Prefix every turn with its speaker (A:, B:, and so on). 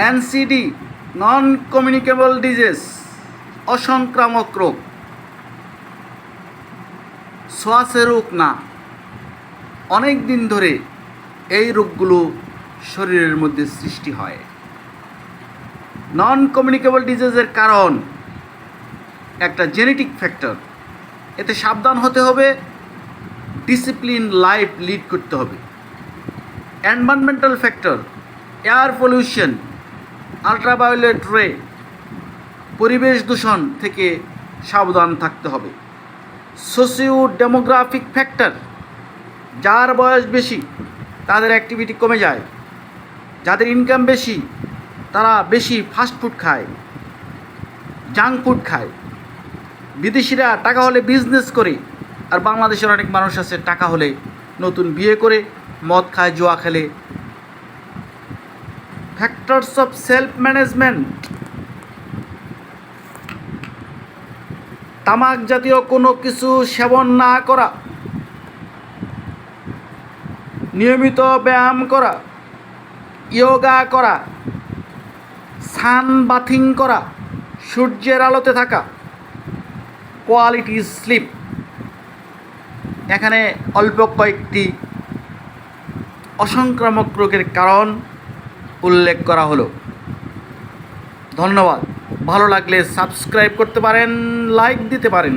A: NCD, non communicable disease, অসংক্রামক রোগ, ছোঁয়াচে রোগ না। অনেক দিন ধরে এই রোগগুলো শরীরের মধ্যে সৃষ্টি হয়। নন কমিউনিকেবল ডিজিজের কারণ একটা জেনেটিক ফ্যাক্টর। এতে সাবধান হতে হবে, ডিসিপ্লিন লাইফ লিড করতে হবে। Environmental factor, air pollution, ultraviolet রে, পরিবেশ দূষণ থেকে সাবধান থাকতে হবে। সোশিও ডেমোগ্রাফিক ফ্যাক্টর, যার বয়স বেশি তাদের অ্যাক্টিভিটি কমে যায়, যাদের ইনকাম বেশি তারা বেশি ফাস্ট ফুড খায়, জাঙ্ক ফুড খায়। বিদেশিরা টাকা হলে বিজনেস করে, আর বাংলাদেশের অনেক মানুষ আছে টাকা হলে নতুন বিয়ে করে মদ খায়, জুয়া খেলে। ফ্যাক্টরস অফ সেলফ ম্যানেজমেন্ট, তামাক জাতীয় কোনো কিছু সেবন না করা, নিয়মিত ব্যায়াম করা, ইয়োগা করা, সান বাথিং করা, সূর্যের আলোতে থাকা, কোয়ালিটি স্লিপ। এখানে অল্প কয়েকটি অসংক্রামক রোগের কারণ উল্লেখ করা হলো। ধন্যবাদ। ভালো লাগলে সাবস্ক্রাইব করতে পারেন, লাইক দিতে পারেন।